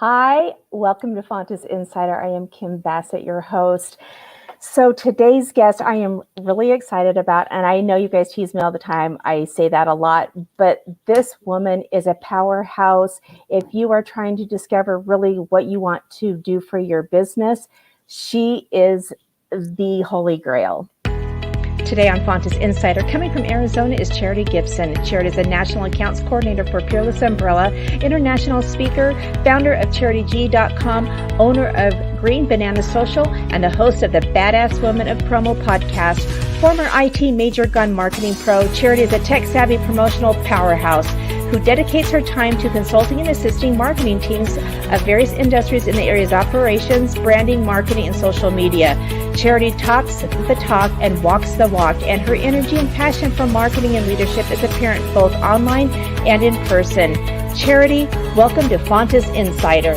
Hi, welcome to Fontes Insider. I am Kim Bassett, your host. So today's guest I am really excited about, and I know you guys tease me all the time. I say that a lot, but this woman is a powerhouse. If you are trying to discover really what you want to do for your business, she is the holy grail. Today on Fontes Insider, coming from Arizona, is Charity Gibson. Charity is a National Accounts Coordinator for Peerless Umbrella, international speaker, founder of CharityG.com, owner of Green Banana Social, and the host of the Badass Woman of Promo podcast. Former IT major gun marketing pro, Charity is a tech-savvy promotional powerhouse who dedicates her time to consulting and assisting marketing teams of various industries in the areas of operations, branding, marketing, and social media. Charity talks the talk and walks the walk, and her energy and passion for marketing and leadership is apparent both online and in person. Charity, welcome to Fontes Insider.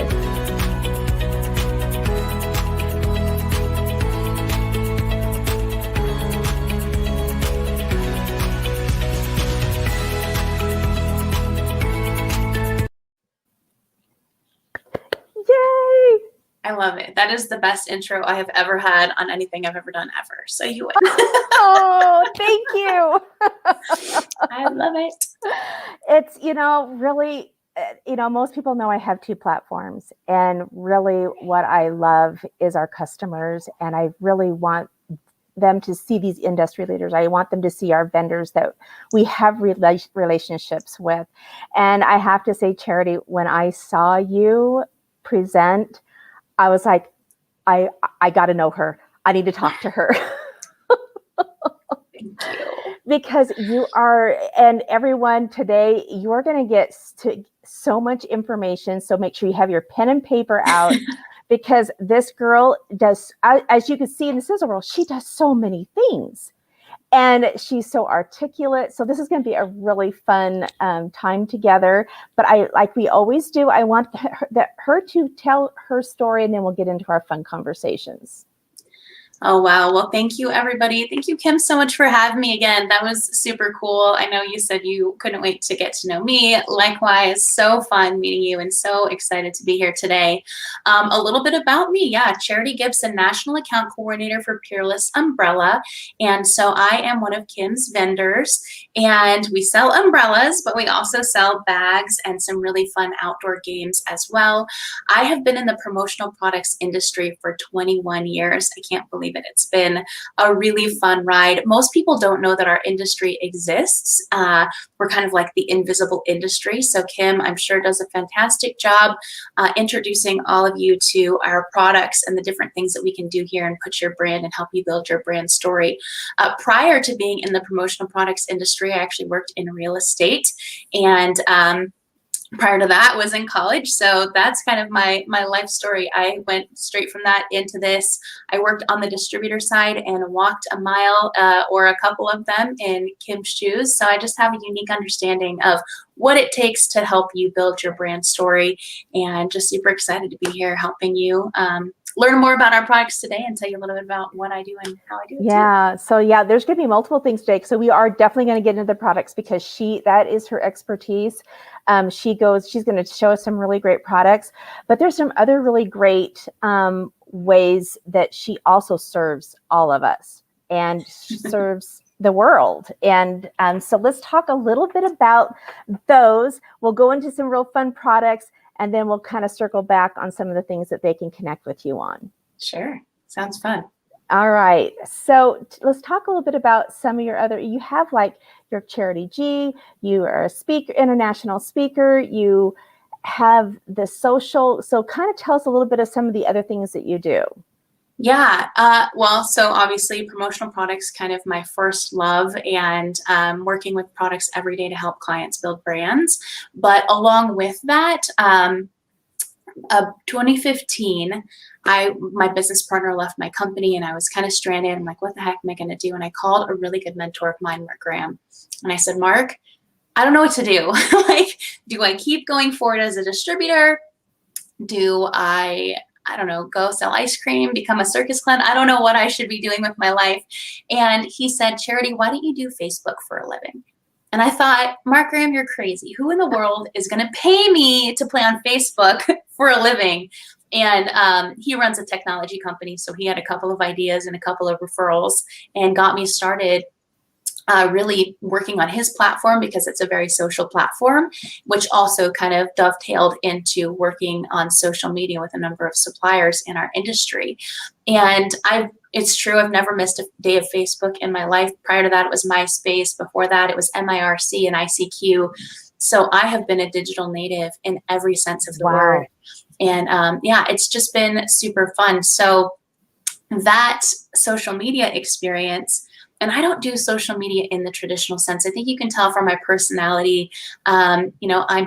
I love it. That is the best intro I have ever had on anything I've ever done ever. So you win. Oh, thank you. I love it. It's, really, most people know I have two platforms, and really what I love is our customers, and I really want them to see these industry leaders. I want them to see our vendors that we have relationships with. And I have to say, Charity, when I saw you present, I was like, I got to know her. I need to talk to her. Thank you. Because you are, and everyone today, you're going to get so much information. So make sure you have your pen and paper out because this girl does, as you can see in the sizzle roll, she does so many things. And she's so articulate. So this is going to be a really fun time together. But like we always do, I want her to tell her story, and then we'll get into our fun conversations. Oh, wow. Well, thank you, everybody. Thank you, Kim, so much for having me again. That was super cool. I know you said you couldn't wait to get to know me. Likewise, so fun meeting you and so excited to be here today. A little bit about me. Yeah, Charity Gibson, National Account Coordinator for Peerless Umbrella. And so I am one of Kim's vendors, and we sell umbrellas, but we also sell bags and some really fun outdoor games as well. I have been in the promotional products industry for 21 years. I can't believe it. It's been a really fun ride. Most people don't know that our industry exists. We're kind of like the invisible industry. So Kim, I'm sure, does a fantastic job introducing all of you to our products and the different things that we can do here and put your brand and help you build your brand story. Prior to being in the promotional products industry, I actually worked in real estate, and prior to that was in college. So that's kind of my life story. I went straight from that into this. I worked on the distributor side and walked a mile or a couple of them in Kim's shoes. So I just have a unique understanding of what it takes to help you build your brand story, and just super excited to be here helping you learn more about our products today and tell you a little bit about what I do and how I do it. Yeah. So yeah, there's going to be multiple things today. So we are definitely going to get into the products because that is her expertise. She's going to show us some really great products, but there's some other really great ways that she also serves all of us and serves the world. And so let's talk a little bit about those. We'll go into some real fun products, and then we'll kind of circle back on some of the things that they can connect with you on. Sure. Sounds fun. All right. So let's talk a little bit about some of you have like your Charity G, you are a speaker, international speaker, you have the social. So kind of tell us a little bit of some of the other things that you do. Yeah, well, so obviously promotional products kind of my first love, and working with products every day to help clients build brands. But along with that, 2015, my business partner left my company and I was kind of stranded. I'm like, what the heck am I going to do? And I called a really good mentor of mine, Mark Graham. And I said, Mark, I don't know what to do. Like, do I keep going forward as a distributor? Do I don't know, go sell ice cream, become a circus clown? I don't know what I should be doing with my life. And he said, Charity, why don't you do Facebook for a living? And I thought, Mark Graham, you're crazy. Who in the world is going to pay me to play on Facebook for a living? And he runs a technology company, so he had a couple of ideas and a couple of referrals and got me started really working on his platform, because it's a very social platform, which also kind of dovetailed into working on social media with a number of suppliers in our industry. And it's true, I've never missed a day of Facebook in my life. Prior to that, it was MySpace. Before that, it was MIRC and ICQ. So I have been a digital native in every sense of the word. And yeah, it's just been super fun. So that social media experience, and I don't do social media in the traditional sense. I think you can tell from my personality, I'm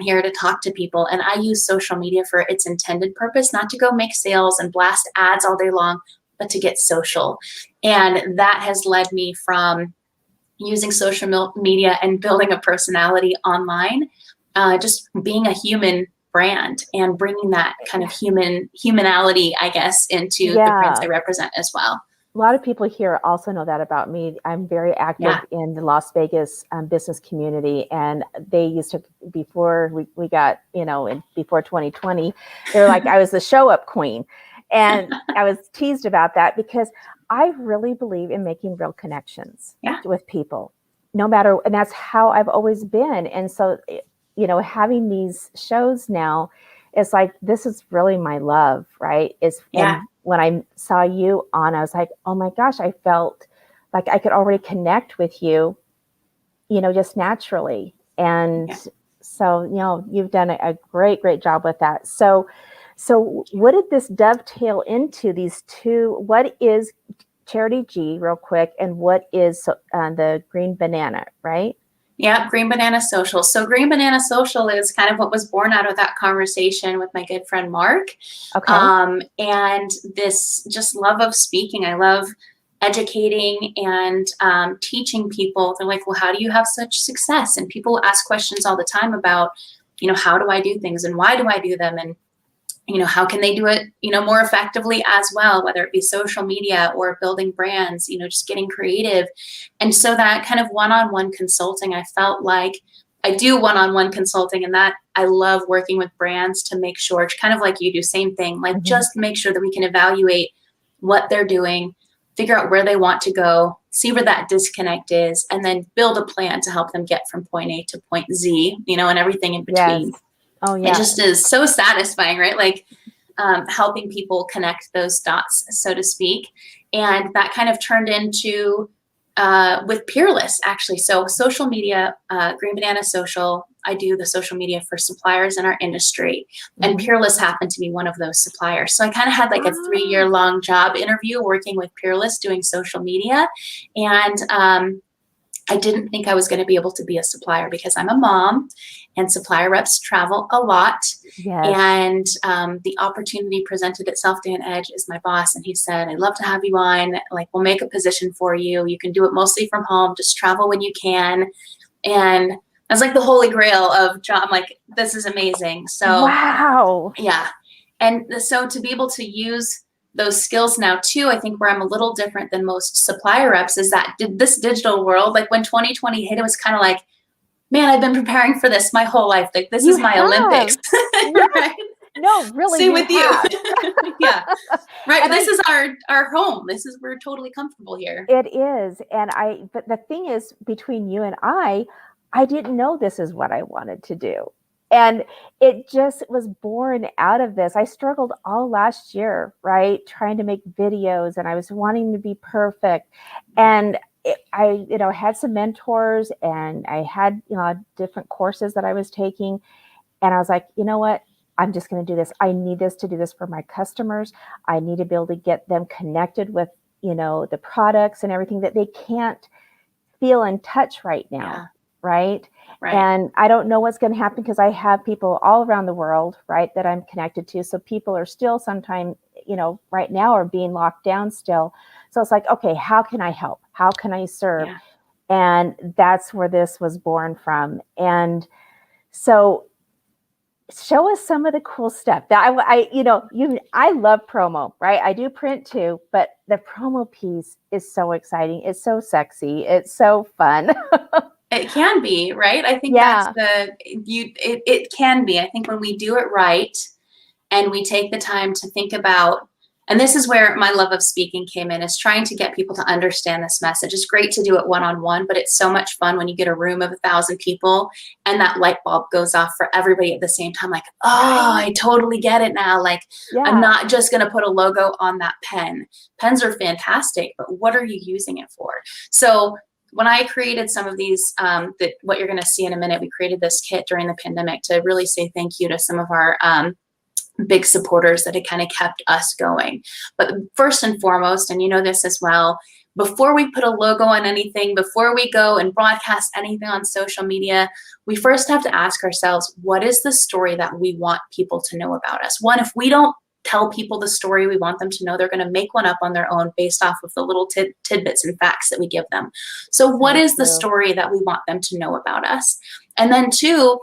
here to talk to people, and I use social media for its intended purpose, not to go make sales and blast ads all day long, but to get social. And that has led me from using social media and building a personality online, just being a human brand and bringing that kind of humanality, I guess, into the brands I represent as well. A lot of people here also know that about me. I'm very active in the Las Vegas business community, and they used to, before we got, before 2020, they were like, I was the show up queen. And I was teased about that because I really believe in making real connections with people, no matter, and that's how I've always been. And so, having these shows now, it's like, this is really my love, right? And when I saw you on, I was like, oh my gosh, I felt like I could already connect with you, just naturally. And so, you've done a great, great job with that. So what did this dovetail into, these two? What is Charity G, real quick, and what is the Green Banana, right? Yeah, Green Banana Social. So Green Banana Social is kind of what was born out of that conversation with my good friend Mark. Okay. And this just love of speaking. I love educating and teaching people. They're like, well, how do you have such success? And people ask questions all the time about, how do I do things and why do I do them? And how can they do it, more effectively as well, whether it be social media or building brands, just getting creative. And so that kind of one-on-one consulting, I felt like I do one-on-one consulting, and that I love working with brands to make sure, kind of like you do, same thing, like just make sure that we can evaluate what they're doing, figure out where they want to go, see where that disconnect is, and then build a plan to help them get from point A to point Z, and everything in between. Yes. Oh, yeah. It just is so satisfying, right? Like helping people connect those dots, so to speak. And that kind of turned into with Peerless, actually. So social media, Green Banana Social, I do the social media for suppliers in our industry. And Peerless happened to be one of those suppliers. So I kind of had like a 3-year-long job interview working with Peerless doing social media. And I didn't think I was going to be able to be a supplier because I'm a mom and supplier reps travel a lot. Yes. And the opportunity presented itself. Dan Edge is my boss, and he said, I'd love to have you on. Like, we'll make a position for you. You can do it mostly from home. Just travel when you can. And I was like the holy grail of job. I'm like, this is amazing. So wow. Yeah. And so to be able to use those skills now too, I think where I'm a little different than most supplier reps is that this digital world, like when 2020 hit, it was kind of like, man, I've been preparing for this my whole life. Like, this is my Olympics. Right? No, really. Same with you. Yeah. Right. And this is our home. We're totally comfortable here. It is. But the thing is, between you and I didn't know this is what I wanted to do. And it just was born out of this. I struggled all last year, right? Trying to make videos, and I was wanting to be perfect. And I had some mentors, and I had, different courses that I was taking. And I was like, you know what? I'm just going to do this. I need this to do this for my customers. I need to be able to get them connected with, the products and everything that they can't feel and touch right now. Yeah. Right. Right. And I don't know what's going to happen because I have people all around the world, right, that I'm connected to. So people are still sometimes, right now are being locked down still. So it's like, okay, how can I help? How can I serve? Yeah. And that's where this was born from. And so show us some of the cool stuff that I love promo, right? I do print too, but the promo piece is so exciting. It's so sexy. It's so fun. It can be, right? I think Yeah. it can be. I think when we do it right and we take the time to think about, and this is where my love of speaking came in, is trying to get people to understand this message. It's great to do it one-on-one, but it's so much fun when you get a room of 1,000 people and that light bulb goes off for everybody at the same time. Like, oh, I totally get it now. Like, I'm not just going to put a logo on that pen. Pens are fantastic, but what are you using it for? So when I created some of these, what you're going to see in a minute, we created this kit during the pandemic to really say thank you to some of our big supporters that had kind of kept us going. But first and foremost, and you know this as well, before we put a logo on anything, before we go and broadcast anything on social media, we first have to ask ourselves, what is the story that we want people to know about us? One, if we don't tell people the story we want them to know, they're going to make one up on their own based off of the little tidbits and facts that we give them. So what is the story that we want them to know about us? And then two,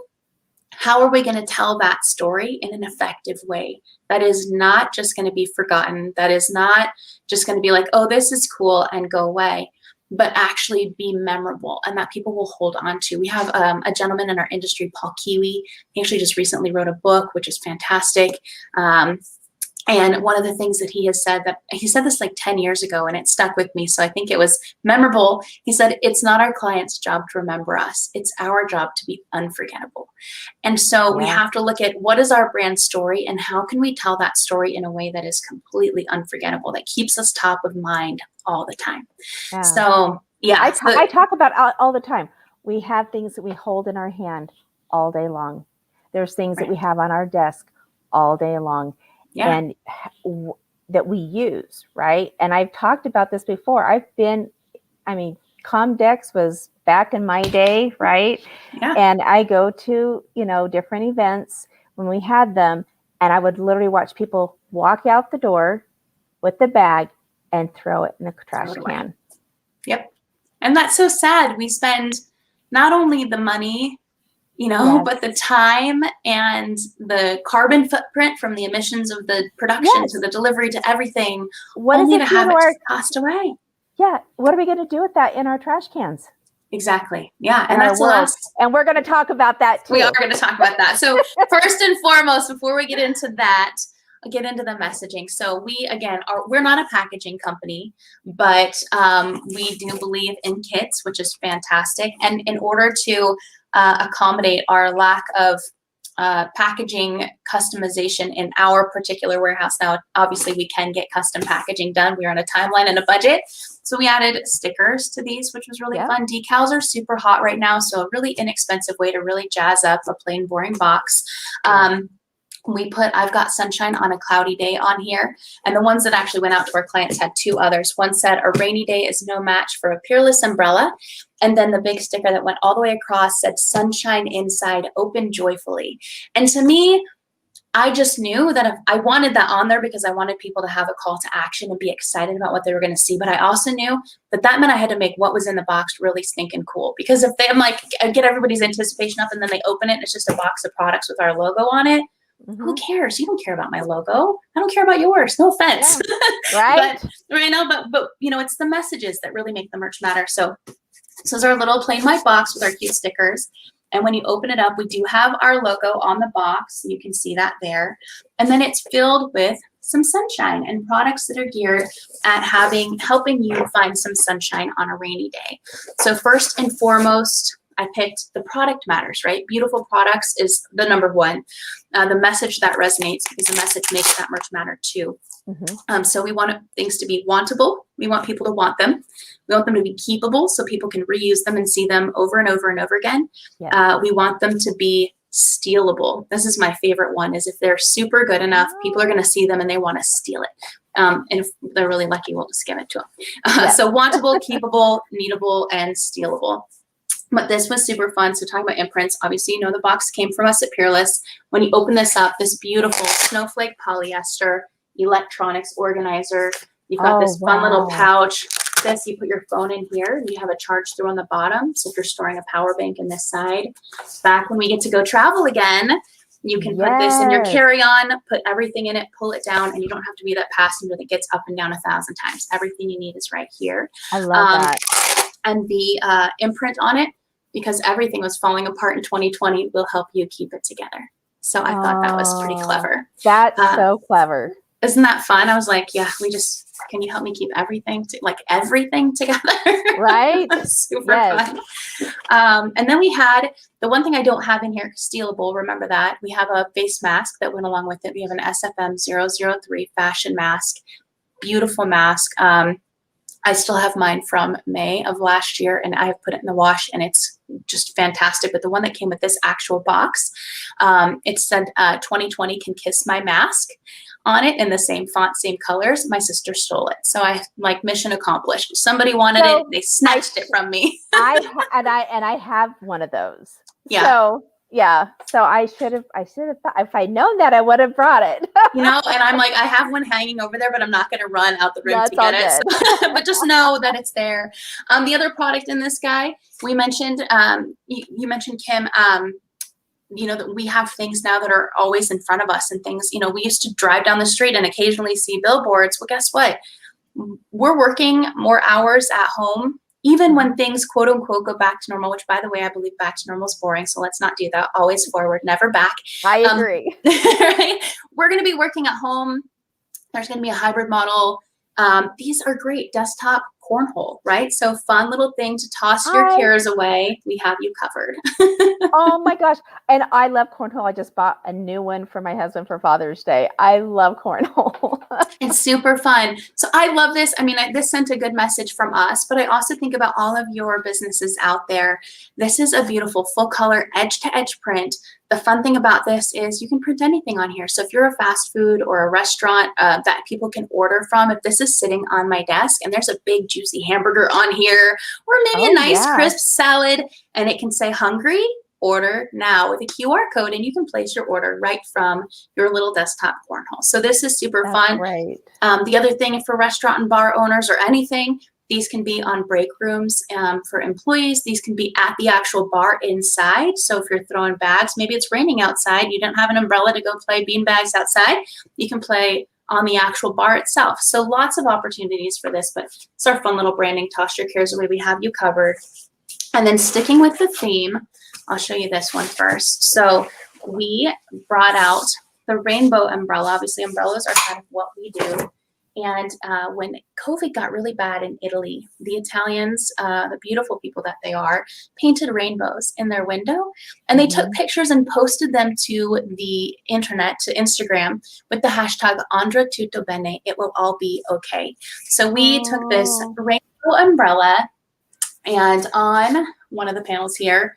how are we going to tell that story in an effective way that is not just going to be forgotten, that is not just going to be like, oh, this is cool and go away, but actually be memorable and that people will hold on to. We have a gentleman in our industry, Paul Kiwi. He actually just recently wrote a book, which is fantastic. And one of the things that he has said, that he said this like 10 years ago and it stuck with me, so I think it was memorable. He said, it's not our client's job to remember us. It's our job to be unforgettable. And so we have to look at what is our brand story and how can we tell that story in a way that is completely unforgettable, that keeps us top of mind all the time. Yeah. So yeah. I talk about all the time. We have things that we hold in our hand all day long. There's things that we have on our desk all day long. Yeah. And that we use, right? And I've talked about this before. Comdex was back in my day, right? Yeah. And I go to, different events when we had them, and I would literally watch people walk out the door with the bag and throw it in the trash can. Yep. And that's so sad. We spend not only the money, but the time and the carbon footprint from the emissions of the production to the delivery to everything, only to have it passed away. Yeah. What are we going to do with that in our trash cans? Exactly. Yeah. And that's the last. And we're going to talk about that too. We are going to talk about that. So first and foremost, before we get into that, I'll get into the messaging. So we, again, we're not a packaging company, but we do believe in kits, which is fantastic. And in order to accommodate our lack of packaging customization in our particular warehouse. Now, obviously, we can get custom packaging done. We're on a timeline and a budget. So we added stickers to these, which was really fun. Decals are super hot right now, so a really inexpensive way to really jazz up a plain, boring box. I've got sunshine on a cloudy day on here. And the ones that actually went out to our clients had two others. One said, a rainy day is no match for a Peerless Umbrella. And then the big sticker that went all the way across said, sunshine inside, open joyfully. And to me, I just knew that if I wanted that on there because I wanted people to have a call to action and be excited about what they were going to see. But I also knew that that meant I had to make what was in the box really stinking cool. Because if I'm like, I get everybody's anticipation up and then they open it and it's just a box of products with our logo on it. Mm-hmm. Who cares? You don't care about my logo. I don't care about yours. No offense. Yeah. Right. but it's the messages that really make the merch matter. So this is our little plain white box with our cute stickers. And when you open it up, we do have our logo on the box. You can see that there. And then it's filled with some sunshine and products that are geared at helping you find some sunshine on a rainy day. So first and foremost, I picked the product matters, right? Beautiful products is the number one. The message that resonates, because the message makes that merch matter too. Mm-hmm. So we want things to be wantable. We want people to want them. We want them to be keepable so people can reuse them and see them over and over and over again. Yeah. We want them to be stealable. This is my favorite one, is if they're super good enough, people are going to see them and they want to steal it. And if they're really lucky, we'll just give it to them. So wantable, keepable, needable, and stealable. But this was super fun. So talking about imprints, obviously, the box came from us at Peerless. When you open this up, this beautiful snowflake polyester electronics organizer. You've got this fun little pouch. You put your phone in here and you have a charge through on the bottom. So if you're storing a power bank in this side, back when we get to go travel again, you can put this in your carry-on, put everything in it, pull it down, and you don't have to be that passenger that gets up and down 1,000 times. Everything you need is right here. I love that. And the imprint on it, because everything was falling apart in 2020. We'll help you keep it together. So I thought that was pretty clever. That's so clever. Isn't that fun? I was like, yeah, can you help me keep everything together? Right? Super fun. And then we had the one thing I don't have in here, stealable. Remember that. We have a face mask that went along with it. We have an SFM 003 fashion mask. Beautiful mask. I still have mine from May of last year, and I have put it in the wash, and it's just fantastic. But the one that came with this actual box, it said 2020 can kiss my mask on it in the same font, same colors. My sister stole it. So I like mission accomplished. Somebody wanted it. They snatched it from me. I have one of those. Yeah. So yeah. So I should have thought, if I'd known that, I would have brought it. And I'm like, I have one hanging over there, but I'm not going to run out the room to get it. So, but just know that it's there. The other product in this guy, we mentioned, you mentioned, Kim, that we have things now that are always in front of us and things, we used to drive down the street and occasionally see billboards. Well, guess what? We're working more hours at home, even when things quote unquote go back to normal, which by the way, I believe back to normal is boring. So let's not do that. Always forward, never back. I agree. Right? We're going to be working at home. There's going to be a hybrid model. These are great desktop cornhole, right? So fun little thing to toss your cares away. We have you covered. Oh my gosh. And I love cornhole. I just bought a new one for my husband for Father's Day. I love cornhole. It's super fun. So I love this. I mean, this sent a good message from us, but I also think about all of your businesses out there. This is a beautiful full color edge to edge print. The fun thing about this is you can print anything on here. So if you're a fast food or a restaurant that people can order from, if this is sitting on my desk and there's a big juicy hamburger on here, or maybe a nice crisp salad, and it can say hungry, order now with a QR code, and you can place your order right from your little desktop cornhole. So this is super fun. Right. The other thing for restaurant and bar owners or anything, these can be on break rooms for employees. These can be at the actual bar inside. So if you're throwing bags, maybe it's raining outside, you don't have an umbrella to go play bean bags outside, you can play on the actual bar itself. So lots of opportunities for this, but it's our fun little branding. Toss your cares away. We have you covered. And then sticking with the theme, I'll show you this one first. So we brought out the rainbow umbrella. Obviously, umbrellas are kind of what we do. And when COVID got really bad in Italy, the Italians, the beautiful people that they are, painted rainbows in their window. And they took pictures and posted them to the internet, to Instagram, with the hashtag Andra tutto bene, it will all be okay. So we took this rainbow umbrella, and on one of the panels here,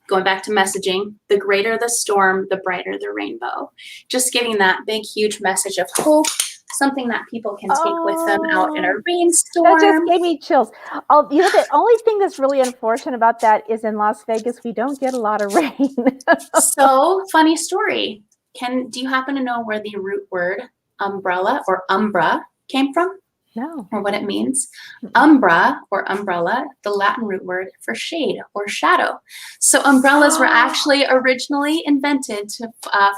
going back to messaging, the greater the storm, the brighter the rainbow. Just giving that big, huge message of hope, something that people can take with them out in a rainstorm. That just gave me chills. The only thing that's really unfortunate about that is in Las Vegas, we don't get a lot of rain. So, funny story. Do you happen to know where the root word umbrella or umbra came from? No. Or what it means? Umbra or umbrella, the Latin root word for shade or shadow. So umbrellas were actually originally invented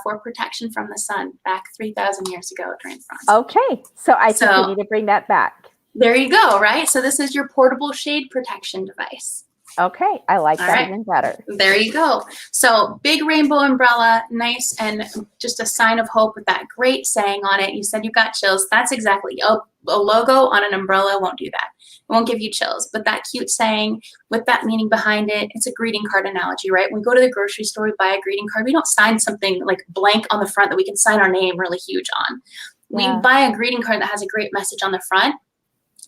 for protection from the sun back 3,000 years ago during France. Okay. So I think we need to bring that back. There you go, right? So this is your portable shade protection device. Okay, I like that even better. There you go. So big rainbow umbrella, nice, and just a sign of hope with that great saying on it. You said you got chills. That's exactly a logo on an umbrella won't do that. It won't give you chills. But that cute saying with that meaning behind it, it's a greeting card analogy, right? When we go to the grocery store, we buy a greeting card. We don't sign something like blank on the front that we can sign our name really huge on. We buy a greeting card that has a great message on the front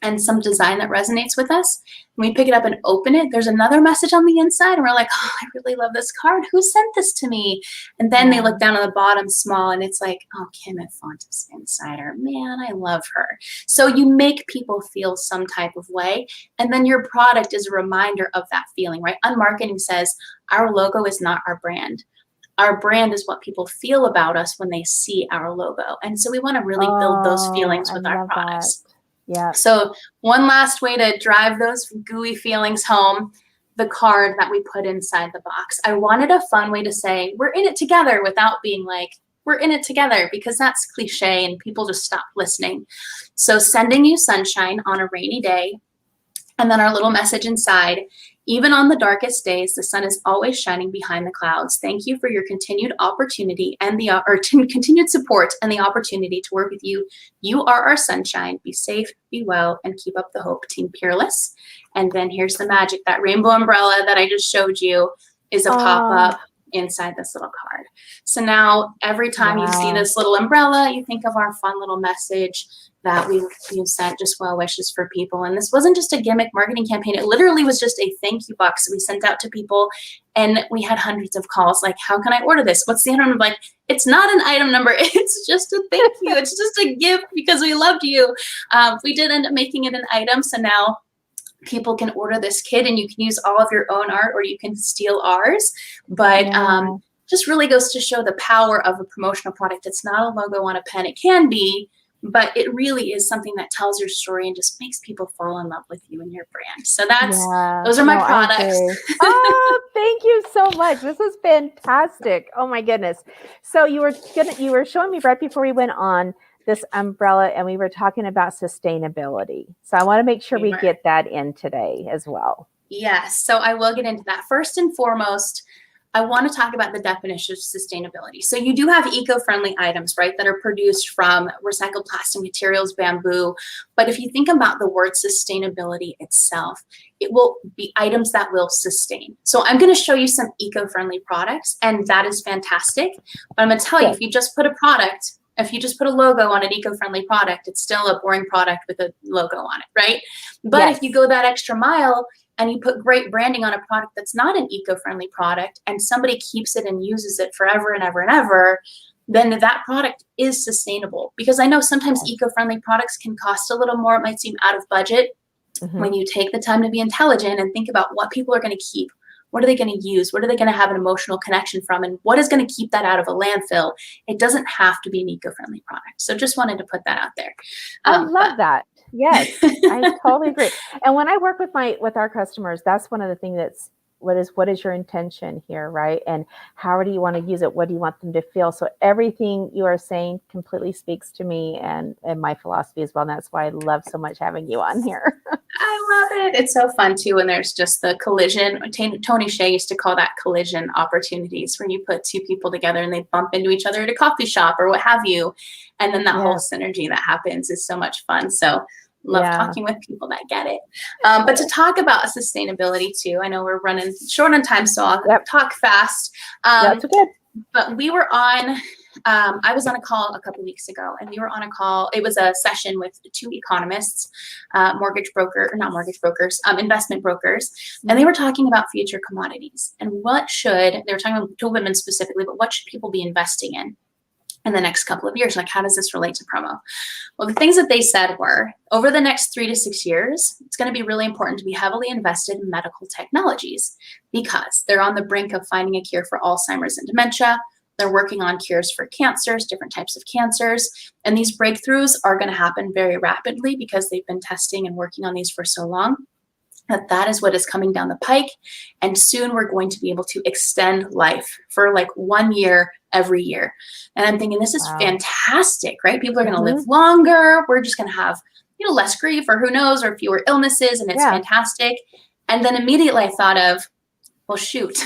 and some design that resonates with us. When we pick it up and open it, there's another message on the inside, and we're like, oh, I really love this card. Who sent this to me? And then they look down on the bottom small, and it's like, oh, Kim at Fontes Insider. Man, I love her. So you make people feel some type of way, and then your product is a reminder of that feeling, right? Unmarketing says our logo is not our brand. Our brand is what people feel about us when they see our logo. And so we want to really build those feelings with our products. Yeah. So one last way to drive those gooey feelings home, the card that we put inside the box. I wanted a fun way to say we're in it together without being like, we're in it together, because that's cliche and people just stop listening. So sending you sunshine on a rainy day, And then our little message inside, even on the darkest days, the sun is always shining behind the clouds. Thank you for your continued opportunity and continued support and the opportunity to work with you. You are our sunshine. Be safe, be well, and keep up the hope. Team Peerless. And then here's the magic. That rainbow umbrella that I just showed you is a pop-up inside this little card. So now every time you see this little umbrella, you think of our fun little message that we've sent just well wishes for people. And this wasn't just a gimmick marketing campaign. It literally was just a thank you box that we sent out to people. And we had hundreds of calls like, how can I order this? What's the item number? Like, it's not an item number. It's just a thank you. It's just a gift because we loved you. We did end up making it an item. So now people can order this kit and you can use all of your own art or you can steal ours. But just really goes to show the power of a promotional product. It's not a logo on a pen. It can be, but it really is something that tells your story and just makes people fall in love with you and your brand. So those are my products. Oh, thank you so much. This is fantastic. Oh my goodness. So you were showing me right before we went on this umbrella and we were talking about sustainability. So I want to make sure we get that in today as well. Yes. So I will get into that. First and foremost, I want to talk about the definition of sustainability. So you do have eco-friendly items, right, that are produced from recycled plastic materials, bamboo. But if you think about the word sustainability itself, it will be items that will sustain. So I'm going to show you some eco-friendly products, and that is fantastic. But I'm going to tell you, if you just put a logo on an eco-friendly product, it's still a boring product with a logo on it, right? But if you go that extra mile and you put great branding on a product that's not an eco-friendly product and somebody keeps it and uses it forever and ever and ever, then that product is sustainable. Because I know sometimes eco-friendly products can cost a little more. It might seem out of budget. When you take the time to be intelligent and think about what people are going to keep, what are they going to use? What are they going to have an emotional connection from? And what is going to keep that out of a landfill? It doesn't have to be an eco-friendly product. So just wanted to put that out there. I love that. Yes, I totally agree. And when I work with our customers, that's one of the things what is your intention here, right? And how do you want to use it? What do you want them to feel? So everything you are saying completely speaks to me and my philosophy as well. And that's why I love so much having you on here. I love it. It's so fun too when there's just the collision. Tony Hsieh used to call that collision opportunities, where you put two people together and they bump into each other at a coffee shop or what have you. And then that whole synergy that happens is so much fun. So love talking with people that get it. But to talk about sustainability too, I know we're running short on time, so I'll talk fast. That's good. But we were on, I was on a call a couple weeks ago, and we were on a call. It was a session with two economists, investment brokers, and they were talking about future commodities and they were talking about two women specifically, but what should people be investing in the next couple of years? Like, how does this relate to promo? Well, the things that they said were, over the next 3 to 6 years, it's going to be really important to be heavily invested in medical technologies because they're on the brink of finding a cure for Alzheimer's and dementia. They're working on cures for cancers, different types of cancers. And these breakthroughs are going to happen very rapidly because they've been testing and working on these for so long. That is what is coming down the pike. And soon we're going to be able to extend life for like 1 year every year. And I'm thinking, this is fantastic, right? People are going to live longer. We're just going to have, less grief or who knows, or fewer illnesses. And it's fantastic. And then immediately I thought of, well, shoot,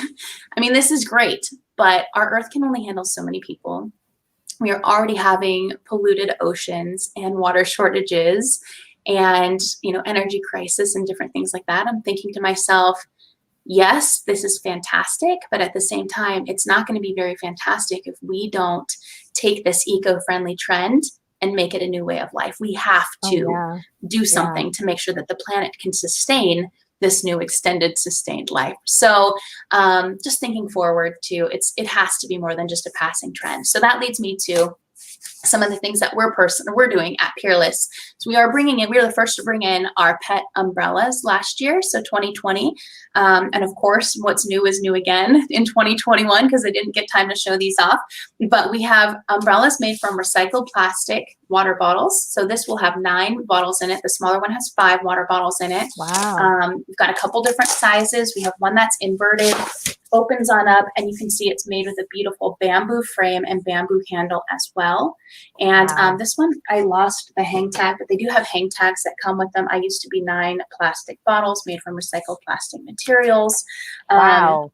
I mean, this is great, but our earth can only handle so many people. We are already having polluted oceans and water shortages and, energy crisis and different things like that. I'm thinking to myself, yes, this is fantastic, but at the same time, it's not going to be very fantastic if we don't take this eco-friendly trend and make it a new way of life. We have to do something to make sure that the planet can sustain this new extended sustained life. So just thinking forward to it has to be more than just a passing trend. So that leads me to some of the things that we're doing at Peerless. So we are the first to bring in our pet umbrellas last year, so 2020. And of course, what's new is new again in 2021 because I didn't get time to show these off. But we have umbrellas made from recycled plastic water bottles. So this will have 9 bottles in it. The smaller one has 5 water bottles in it. Wow. We've got a couple different sizes. We have one that's inverted, opens on up, and you can see it's made with a beautiful bamboo frame and bamboo handle as well. And Wow. this one, I lost the hang tag, but they do have hang tags that come with them. I used to be 9 plastic bottles made from recycled plastic materials. Wow.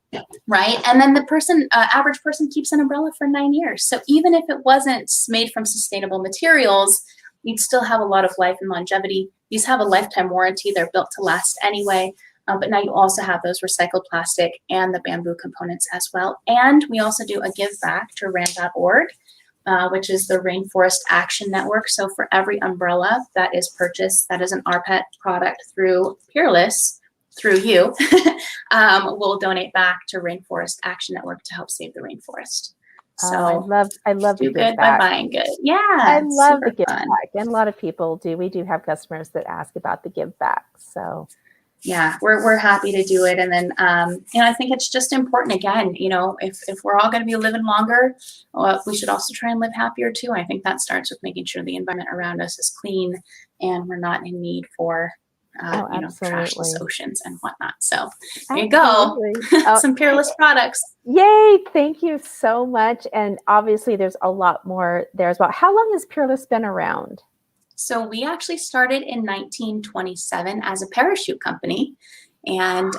Right? And then the person, average person keeps an umbrella for 9 years. So even if it wasn't made from sustainable materials, you'd still have a lot of life and longevity. These have a lifetime warranty. They're built to last anyway. But now you also have those recycled plastic and the bamboo components as well. And we also do a give back to RAN.org, which is the Rainforest Action Network. So for every umbrella that is purchased, that is an RPET product through Peerless, through you, we'll donate back to Rainforest Action Network to help save the rainforest. So I love the do give good back. by buying good. Yeah, I love the super give fun. back, and a lot of people do. We do have customers that ask about the give back. So yeah, we're happy to do it. And then I think it's just important, again, if we're all going to be living longer, we should also try and live happier too. I think that starts with making sure the environment around us is clean and we're not in need for trashless oceans and whatnot. So there you go. Some Peerless products. Yay, thank you so much. And obviously there's a lot more there as well. How long has Peerless been around? So we actually started in 1927 as a parachute company and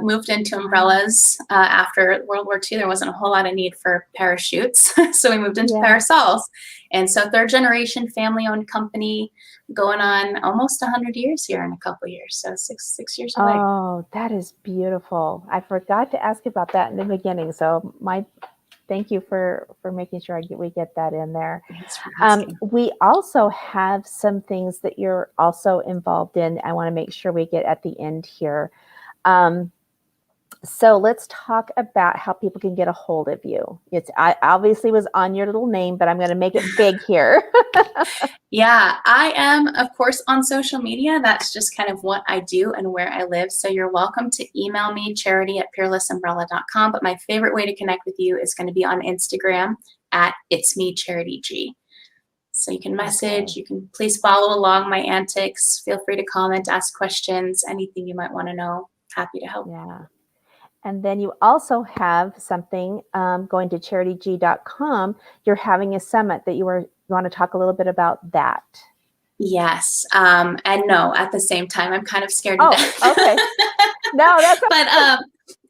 moved into umbrellas after World War II. There wasn't a whole lot of need for parachutes. So we moved into parasols. And so 3rd generation family owned company, going on almost 100 years here in a couple of years. So six years away. Oh, that is beautiful. I forgot to ask about that in the beginning. So thank you for making sure we get that in there. Thanks for asking. We also have some things that you're also involved in. I want to make sure we get at the end here. So let's talk about how people can get a hold of you. I obviously was on your little name, but I'm going to make it big here. Yeah, I am, of course, on social media. That's just kind of what I do and where I live. So you're welcome to email me, charity@peerlessumbrella.com. But my favorite way to connect with you is going to be on Instagram @It'sMeCharityG. So you can message, you can please follow along my antics. Feel free to comment, ask questions, anything you might want to know. Happy to help. Yeah. And then you also have something going to charityg.com. You're having a summit that you want to talk a little bit about that. Yes. And no, at the same time, I'm kind of scared to death. Okay. No, that's okay. But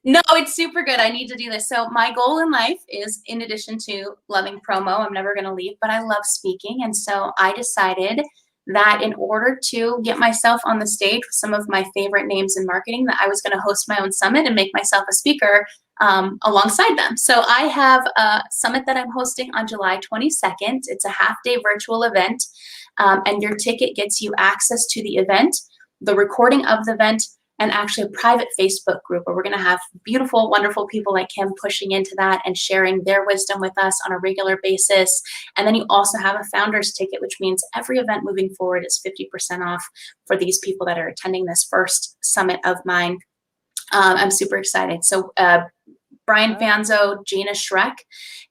no, it's super good. I need to do this. So my goal in life is, in addition to loving promo, I'm never going to leave, but I love speaking. And so I decided that in order to get myself on the stage with some of my favorite names in marketing, that I was going to host my own summit and make myself a speaker alongside them. So I have a summit that I'm hosting on July 22nd. It's a half-day virtual event, and your ticket gets you access to the event, the recording of the event, and actually a private Facebook group where we're going to have beautiful, wonderful people like Kim pushing into that and sharing their wisdom with us on a regular basis. And then you also have a founder's ticket, which means every event moving forward is 50% off for these people that are attending this first summit of mine. I'm super excited. So Brian Fanzo, Gina Schreck,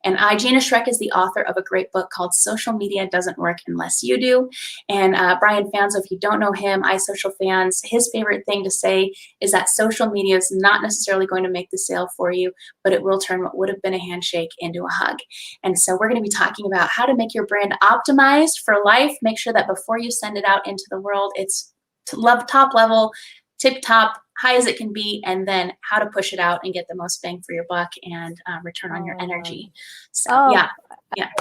and Gina Schreck is the author of a great book called Social Media Doesn't Work Unless You Do. And Brian Fanzo, if you don't know him, iSocial fans, his favorite thing to say is that social media is not necessarily going to make the sale for you, but it will turn what would have been a handshake into a hug. And so we're going to be talking about how to make your brand optimized for life. Make sure that before you send it out into the world, it's top level, tip top, high as it can be, and then how to push it out and get the most bang for your buck and return on your energy. So yeah.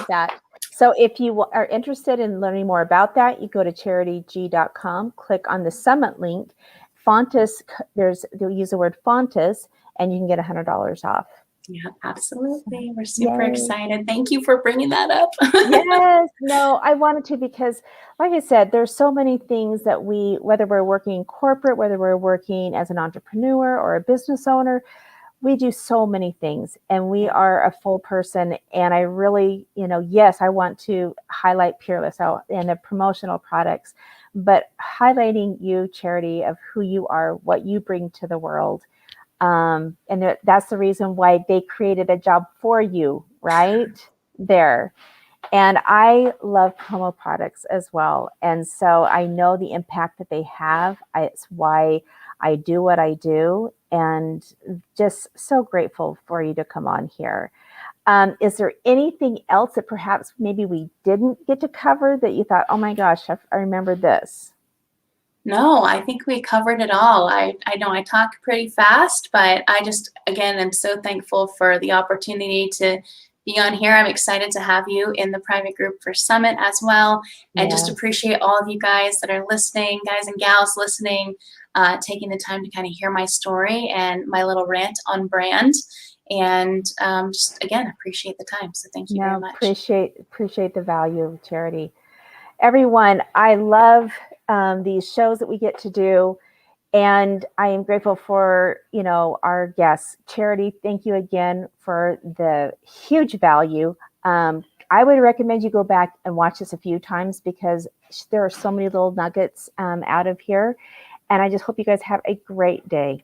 That. So if you are interested in learning more about that, you go to charityg.com, click on the summit link. Fontis, they'll use the word Fontis, and you can get $100 off. Yeah, absolutely. We're super excited. Thank you for bringing that up. Yes, no, I wanted to because, like I said, there's so many things that whether we're working corporate, whether we're working as an entrepreneur or a business owner, we do so many things and we are a full person. And I really, yes, I want to highlight Peerless and the promotional products, but highlighting you, Charity, of who you are, what you bring to the world. And that's the reason why they created a job for you right there. And I love promo products as well. And so I know the impact that they have. It's why I do what I do. and just so grateful for you to come on here. Is there anything else that perhaps maybe we didn't get to cover that you thought, oh my gosh, I remember this? No, I think we covered it all. I know I talk pretty fast, but I just, again, am so thankful for the opportunity to be on here. I'm excited to have you in the private group for Summit as well. And just Yes. appreciate all of you guys that are listening, guys and gals listening, taking the time to kind of hear my story and my little rant on brand. And just, again, appreciate the time. So thank you very much. Appreciate the value of charity. Everyone, I love these shows that we get to do, and I am grateful for, you know, our guests. Charity, thank you again for the huge value. I would recommend you go back and watch this a few times because there are so many little nuggets out of here. And I just hope you guys have a great day.